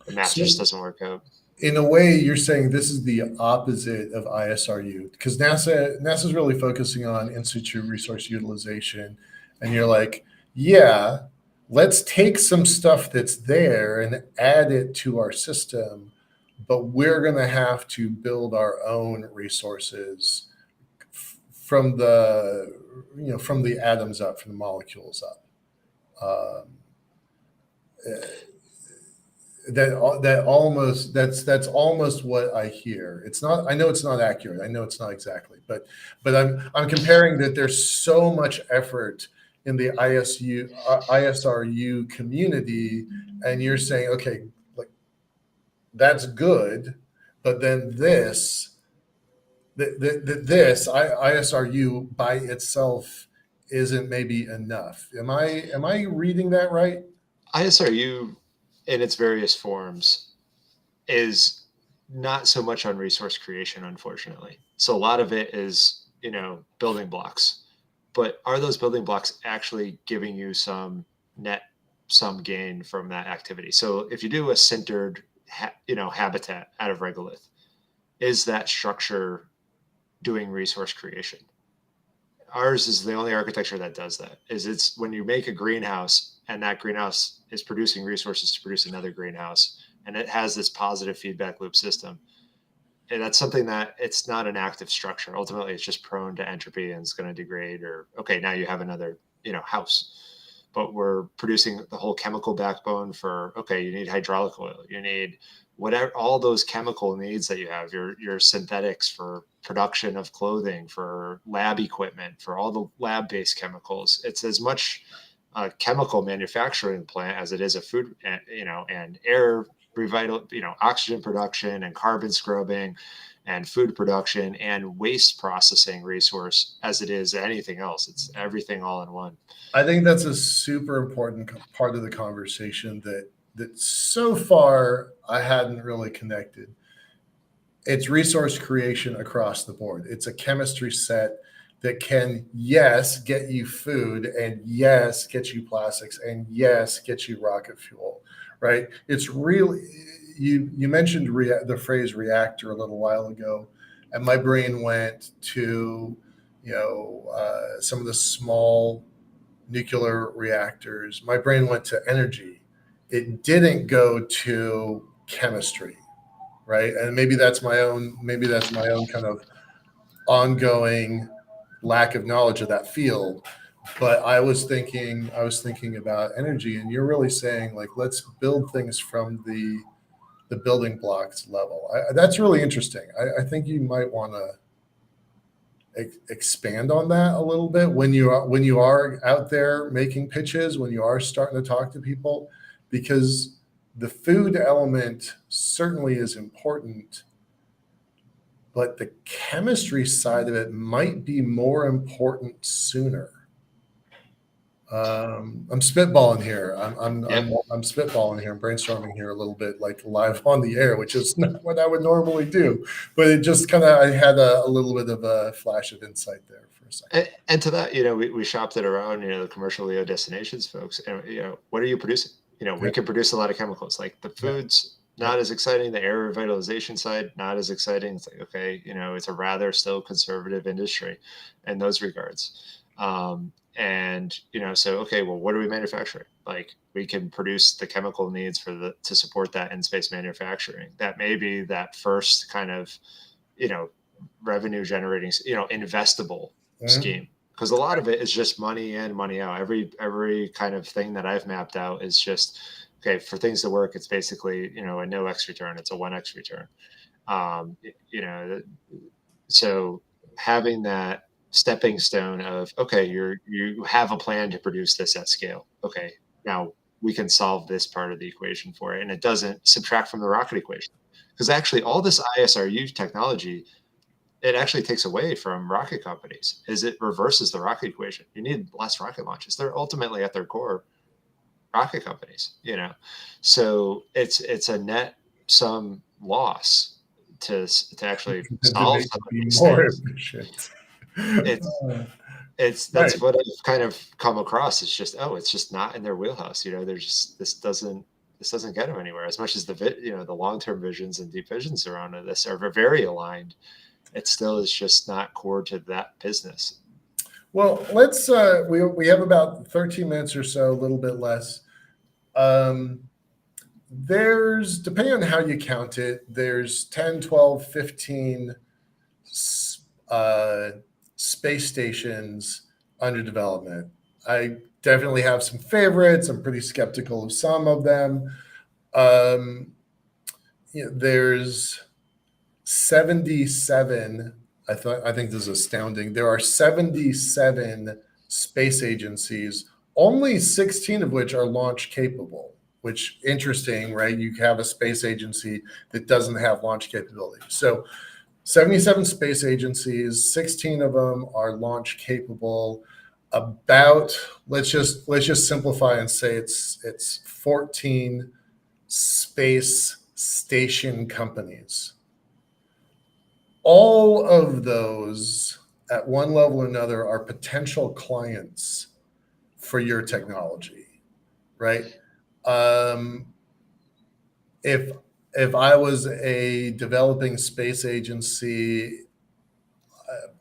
The math just doesn't work out. In a way, you're saying this is the opposite of ISRU, because NASA's really focusing on in situ resource utilization, and you're like, yeah, let's take some stuff that's there and add it to our system, but we're going to have to build our own resources from the atoms up, from the molecules up. That's almost what I hear. It's not. I know it's not accurate. I know it's not exactly, but I'm comparing that. There's so much effort in the ISRU community, and you're saying, okay, like that's good, but then this ISRU by itself isn't maybe enough. Am I reading that right? ISRU in its various forms is not so much on resource creation, unfortunately. So a lot of it is, building blocks. But are those building blocks actually giving you some gain from that activity? So if you do a sintered, habitat out of regolith, is that structure doing resource creation? Ours is the only architecture that does that. It's when you make a greenhouse and that greenhouse is producing resources to produce another greenhouse, and it has this positive feedback loop system. And that's something that it's not an active structure. Ultimately, it's just prone to entropy and it's going to degrade, or, okay, now you have another, house. But we're producing the whole chemical backbone for, okay, you need hydraulic oil, you need whatever, all those chemical needs that you have, your synthetics for production of clothing, for lab equipment, for all the lab-based chemicals. It's as much a chemical manufacturing plant as it is a food, and air oxygen production and carbon scrubbing and food production and waste processing resource as it is anything else. It's everything all in one. I think that's a super important part of the conversation that so far I hadn't really connected. It's resource creation across the board. It's a chemistry set that can, yes, get you food, and yes, get you plastics, and yes, get you rocket fuel, right? It's really, you mentioned the phrase reactor a little while ago, and my brain went to, some of the small nuclear reactors. My brain went to energy. It didn't go to chemistry, right? And maybe that's my own kind of ongoing lack of knowledge of that field. But I was thinking about energy, and you're really saying, like, let's build things from the building blocks level. That's really interesting. I think you might want to expand on that a little bit when you are out there making pitches, when you are starting to talk to people, because the food element certainly is important, but the chemistry side of it might be more important sooner. I'm spitballing here. I'm spitballing here. I'm brainstorming here a little bit, like live on the air, which is not what I would normally do. But it just kind of, I had a little bit of a flash of insight there for a second. And to that, we shopped it around, the commercial Leo destinations folks, and what are you producing? We can produce a lot of chemicals. Like the foods, not as exciting. The air revitalization side, not as exciting. It's like, okay, it's a rather still conservative industry in those regards. And so okay, well, what are we manufacturing? Like we can produce the chemical needs to support that in space manufacturing. That may be that first kind of revenue generating investable scheme, because a lot of it is just money in, money out. Every kind of thing that I've mapped out is just, okay, for things to work, it's basically a no X return, it's a 1X return. So having that stepping stone of, okay, you have a plan to produce this at scale. Okay, now we can solve this part of the equation for it, and it doesn't subtract from the rocket equation, because actually all this ISRU technology, it actually takes away from rocket companies, is it reverses the rocket equation. You need less rocket launches. They're ultimately at their core rocket companies, so it's a net sum loss to actually solve some of these things. Efficient. That's right. What I've kind of come across. It's just, it's just not in their wheelhouse. This doesn't get them anywhere. As much as the long-term visions and deep visions around this are very aligned, it still is just not core to that business. Well, let's we have about 13 minutes or so, a little bit less. There's, depending on how you count it, there's 10, 12, 15 space stations under development. I definitely have some favorites. I'm pretty skeptical of some of them. There's 77. I think this is astounding. There are 77 space agencies, only 16 of which are launch capable. Which, interesting, right? You have a space agency that doesn't have launch capability. So 77 space agencies, 16 of them are launch capable. About, let's just simplify and say it's 14 space station companies. All of those at one level or another are potential clients for your technology, right? If I was a developing space agency,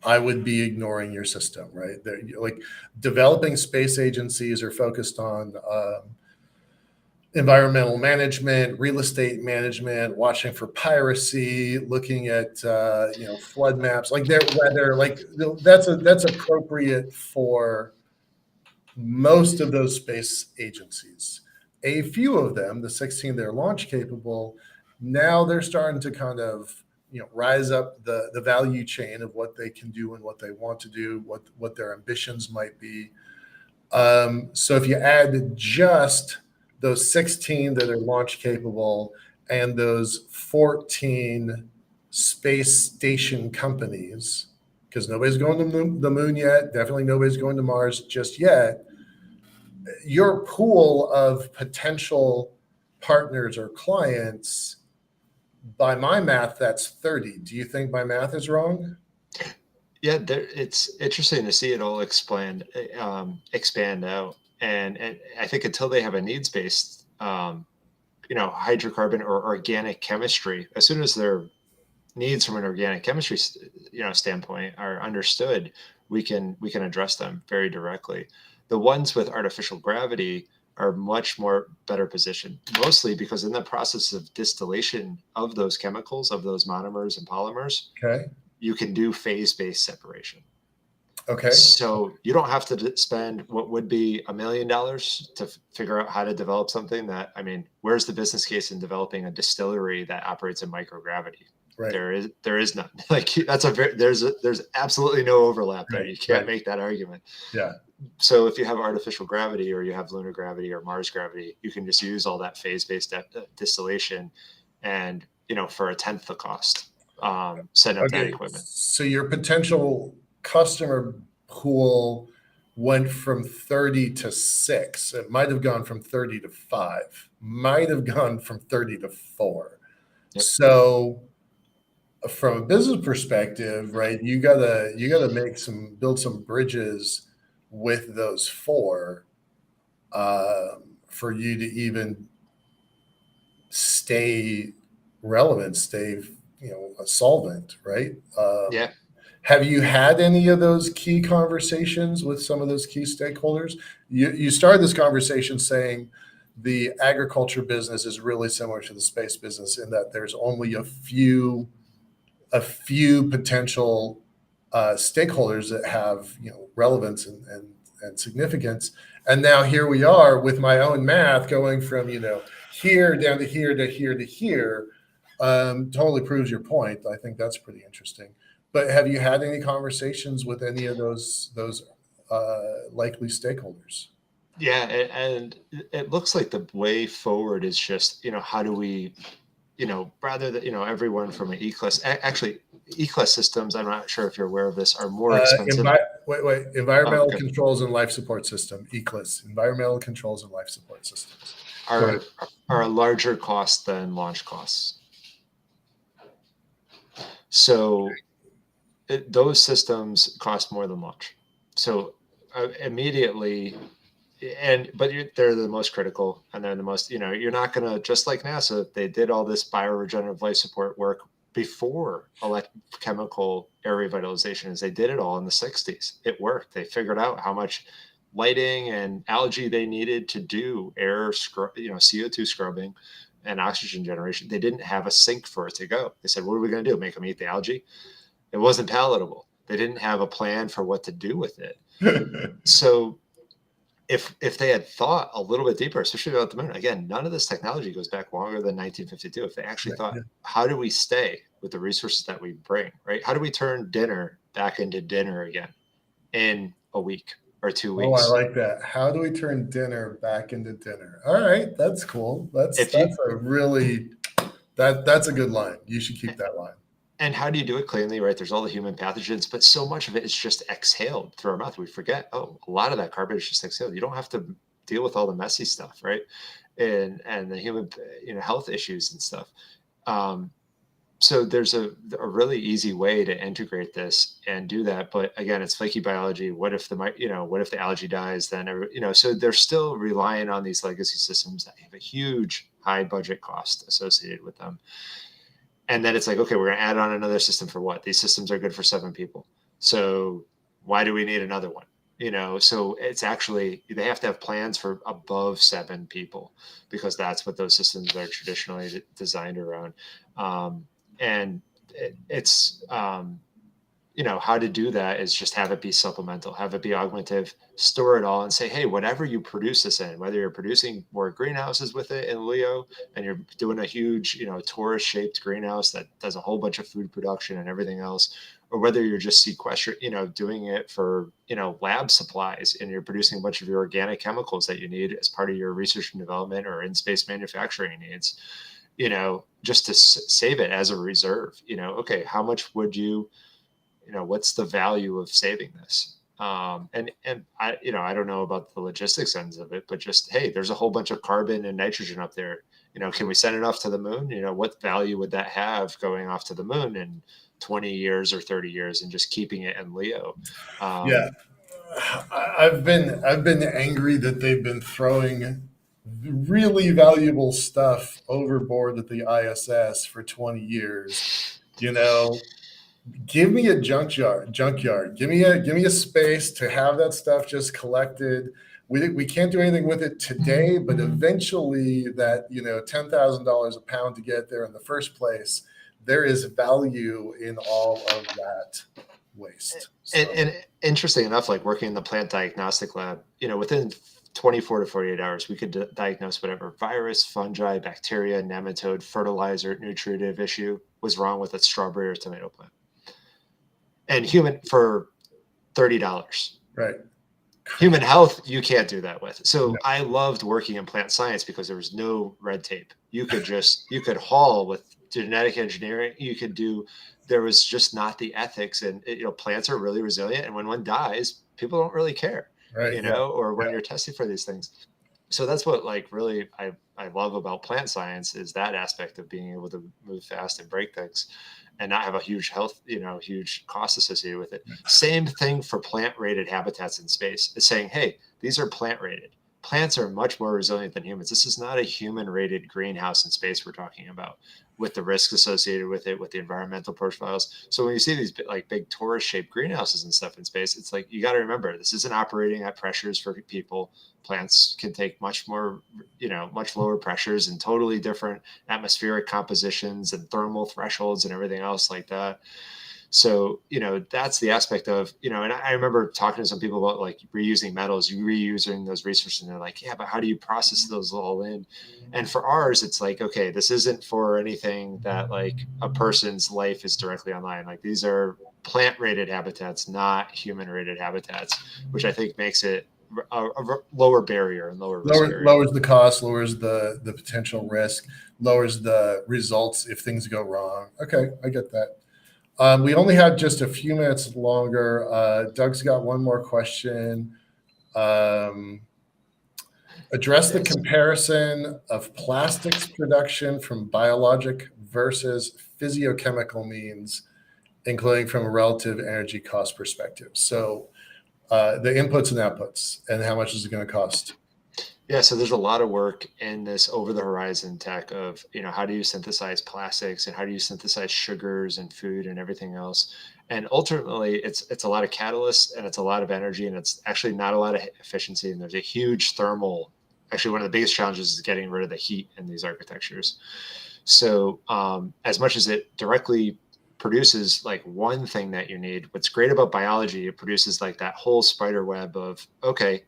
I would be ignoring your system, right? Like developing space agencies are focused on environmental management, real estate management, watching for piracy, looking at flood maps, like their weather, like that's appropriate for most of those space agencies. A few of them, the 16 that are launch capable, now they're starting to kind of rise up the value chain of what they can do and what they want to do, what their ambitions might be. So if you add just those 16 that are launch capable and those 14 space station companies, because nobody's going to the moon yet, definitely nobody's going to Mars just yet, your pool of potential partners or clients, by my math, that's 30. Do you think my math is wrong? Yeah, it's interesting to see it all expand out, and I think until they have a needs based, hydrocarbon or organic chemistry, as soon as their needs from an organic chemistry, standpoint are understood, we can address them very directly. The ones with artificial gravity are much more better positioned, mostly because in the process of distillation of those chemicals, of those monomers and polymers, Okay. you can do phase-based separation. Okay. So you don't have to spend what would be $1 million to figure out how to develop something that, I mean, where's the business case in developing a distillery that operates in microgravity? Right. There is none. Like there's absolutely no overlap there. You can't make that argument. Yeah. So if you have artificial gravity, or you have lunar gravity or Mars gravity, you can just use all that phase-based distillation, and for a tenth the cost, set up that equipment. So your potential customer pool went from 30 to 6. It might have gone from 30 to 5, might have gone from 30 to 4. Yep. So from a business perspective, right, you gotta build some bridges with those 4 for you to even stay relevant, stay a solvent, right? Yeah. Have you had any of those key conversations with some of those key stakeholders? You started this conversation saying the agriculture business is really similar to the space business in that there's only a few potential stakeholders that have relevance and significance. And now here we are with my own math going from here down to here to here to here. Totally proves your point. I think that's pretty interesting. But have you had any conversations with any of those likely stakeholders? Yeah, and it looks like the way forward is just how do we, rather than everyone from an E-class, actually E-class systems, I'm not sure if you're aware of this, are more expensive. Environmental controls and life support system, ECLIS, environmental controls and life support systems, are a larger cost than launch costs. So those systems cost more than launch. So immediately, but they're the most critical, and they're the most, you're not going to, just like NASA, they did all this bioregenerative life support work before chemical air revitalization, as they did it all in the 60s. It worked. They figured out how much lighting and algae they needed to do air CO2 scrubbing and oxygen generation. They didn't have a sink for it to go. They said, what are we going to do? Make them eat the algae? It wasn't palatable. They didn't have a plan for what to do with it. So if they had thought a little bit deeper, especially about the moon, again, none of this technology goes back longer than 1952. If they actually thought, how do we stay with the resources that we bring, right? How do we turn dinner back into dinner again in a week or 2 weeks? Oh, I like that. How do we turn dinner back into dinner? All right, that's cool. That's a good line. You should keep that line. And how do you do it cleanly, right? There's all the human pathogens, but so much of it is just exhaled through our mouth. We forget, a lot of that carbon is just exhaled. You don't have to deal with all the messy stuff, right? And the human, health issues and stuff. So there's a really easy way to integrate this and do that. But again, it's flaky biology. What if the algae dies? Then, so they're still relying on these legacy systems that have a huge high budget cost associated with them. And then it's like, okay, we're going to add on another system for what? These systems are good for 7 people. So why do we need another one? So it's actually, they have to have plans for above 7 people, because that's what those systems are traditionally designed around. And it's, how to do that is just have it be supplemental, have it be augmentative, store it all and say, hey, whatever you produce this in, whether you're producing more greenhouses with it in Leo and you're doing a huge, torus shaped greenhouse that does a whole bunch of food production and everything else, or whether you're just sequestering, doing it for, lab supplies and you're producing a bunch of your organic chemicals that you need as part of your research and development or in space manufacturing needs. just to save it as a reserve. Okay, how much would what's the value of saving this? And I don't know about the logistics ends of it, but just, hey, there's a whole bunch of carbon and nitrogen up there. Can we send it off to the moon? What value would that have going off to the moon in 20 years or 30 years and just keeping it in Leo? Yeah. I've been angry that they've been throwing really valuable stuff overboard at the ISS for 20 years. Give me a junkyard. Give me a space to have that stuff just collected. We can't do anything with it today, but eventually that, $10,000 a pound to get there in the first place, there is value in all of that waste. So. And interesting enough, like working in the plant diagnostic lab, within 24 to 48 hours, we could diagnose whatever virus, fungi, bacteria, nematode, fertilizer, nutritive issue was wrong with a strawberry or tomato plant. And human for $30. Right. Human health, you can't do that with. So No. I loved working in plant science because there was no red tape. You could haul with genetic engineering. There was just not the ethics, and plants are really resilient. And when one dies, people don't really care, Right. or when you're testing for these things. So that's what really I love about plant science is that aspect of being able to move fast and break things and not have a huge health, huge cost associated with it. Same thing for plant rated habitats in space. It's saying, hey, these are plant rated. Plants are much more resilient than humans. This is not a human rated greenhouse in space we're talking about with the risks associated with it, with the environmental profiles. So when you see these big torus shaped greenhouses and stuff in space, it's like, you got to remember, this isn't operating at pressures for people. Plants can take much more, much lower pressures and totally different atmospheric compositions and thermal thresholds and everything else like that. So, that's the aspect of, and I remember talking to some people about reusing metals, reusing those resources. And they're like, yeah, but how do you process those all in? And for ours, it's like, okay, this isn't for anything that a person's life is directly online. These are plant rated habitats, not human rated habitats, which I think makes it a lower barrier and lower risk barrier. Lowers the cost, lowers the potential risk, lowers the results if things go wrong. Okay, I get that. We only have just a few minutes longer. Doug's got one more question. Address the comparison of plastics production from biologic versus physiochemical means, including from a relative energy cost perspective. So the inputs and outputs, and how much is it going to cost? Yeah, so there's a lot of work in this over the horizon tech of, how do you synthesize plastics and how do you synthesize sugars and food and everything else? And ultimately, it's a lot of catalysts and it's a lot of energy and it's actually not a lot of efficiency. And there's a huge thermal. Actually, one of the biggest challenges is getting rid of the heat in these architectures. So as much as it directly produces one thing that you need, what's great about biology, it produces that whole spider web of, okay,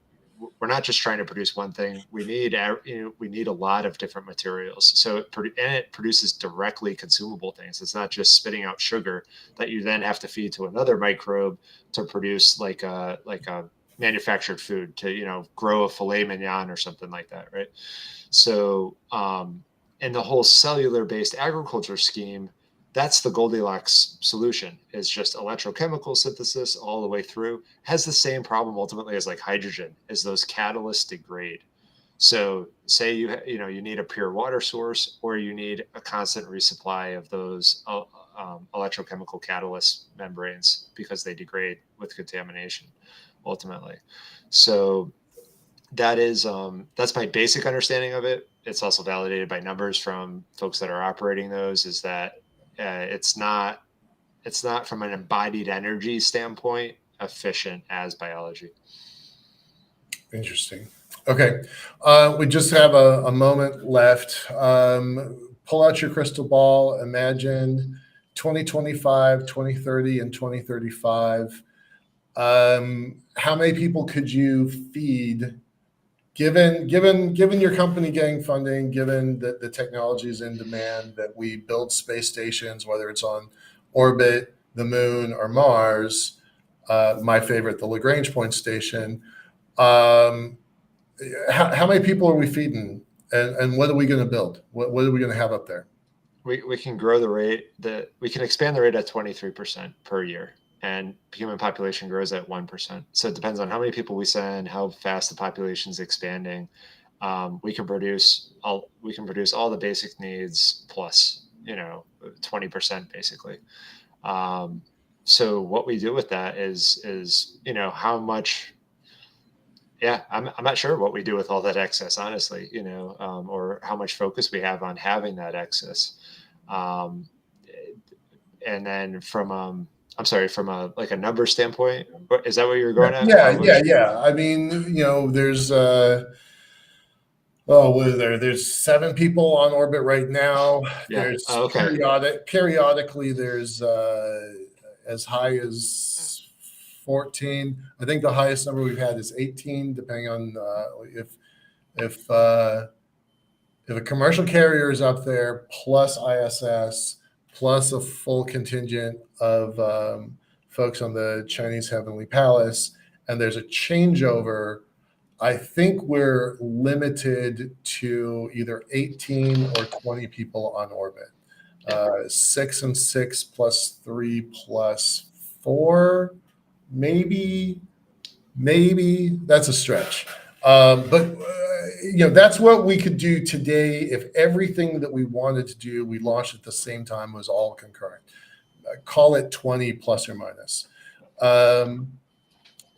we're not just trying to produce one thing. We need a lot of different materials. So it produces directly consumable things. It's not just spitting out sugar that you then have to feed to another microbe to produce like a manufactured food to grow a filet mignon or something like that, right? So in the whole cellular based agriculture scheme, that's the Goldilocks solution, is just electrochemical synthesis all the way through. Has the same problem ultimately as hydrogen, as those catalysts degrade. So say you need a pure water source, or you need a constant resupply of those electrochemical catalyst membranes because they degrade with contamination ultimately. So that's my basic understanding of it. It's also validated by numbers from folks that are operating those, is that it's not from an embodied energy standpoint efficient as biology. Interesting. Okay. We just have a moment left. Pull out your crystal ball. Imagine 2025, 2030, and 2035. How many people could you feed? Given your company getting funding, given that the technology is in demand, that we build space stations, whether it's on orbit, the moon, or Mars, my favorite, the Lagrange point station, how many people are we feeding And what are we going to build? What are we going to have up there? We can grow the rate that we can expand the rate at 23% per year, and human population grows at 1%. So it depends on how many people we send, how fast the population is expanding. We can produce all the basic needs plus 20% basically. So what we do with that is how much. Yeah, I'm not sure what we do with all that excess, honestly, or how much focus we have on having that excess. Um, and then I'm sorry, from a number standpoint, is that what you're going at? Yeah. I mean, there's what is there? There's 7 people on orbit right now. Yeah. There's Oh, okay. periodically there's as high as 14. I think the highest number we've had is 18, depending on if a commercial carrier is up there, plus ISS, plus a full contingent of folks on the Chinese Heavenly Palace, and there's a changeover. I think we're limited to either 18 or 20 people on orbit. 6 and 6 plus 3 plus 4, maybe that's a stretch. But that's what we could do today if everything that we wanted to do, we launched at the same time, was all concurrent. Call it 20 plus or minus.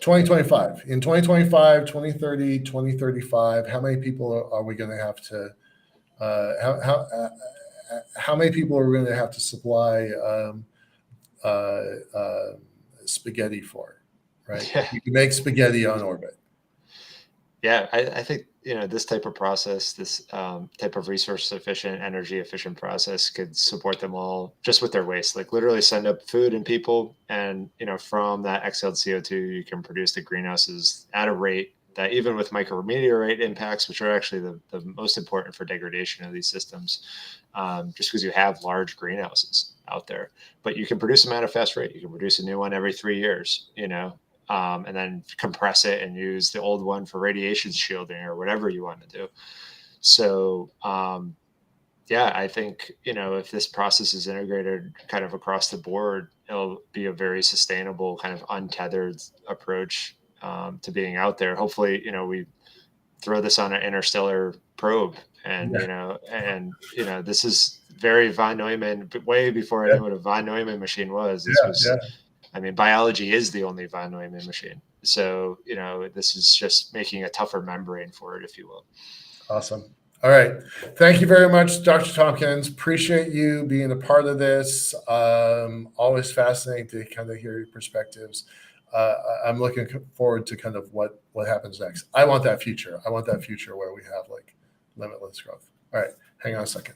2025. In 2025, 2030, 2035, how many people are we going to have to how many people are we going to have to supply spaghetti for, right? Yeah. You can make spaghetti on orbit. Yeah, I think this type of process, this type of resource efficient, energy efficient process could support them all just with their waste. Like literally send up food and people, and from that exhaled CO2, you can produce the greenhouses at a rate that even with micrometeorite impacts, which are actually the most important for degradation of these systems, just because you have large greenhouses out there, but you can produce them at a fast rate. You can produce a new one every 3 years, and then compress it and use the old one for radiation shielding or whatever you want to do. So, yeah, I think, if this process is integrated kind of across the board, it'll be a very sustainable kind of untethered approach to being out there. Hopefully, we throw this on an interstellar probe and, this is very von Neumann, but way before I knew what a von Neumann machine was. I mean, biology is the only von Neumann machine. So, this is just making a tougher membrane for it, if you will. Awesome. All right. Thank you very much, Dr. Tompkins. Appreciate you being a part of this. Always fascinating to kind of hear your perspectives. I'm looking forward to kind of what happens next. I want that future. I want that future where we have like limitless growth. All right. Hang on a second.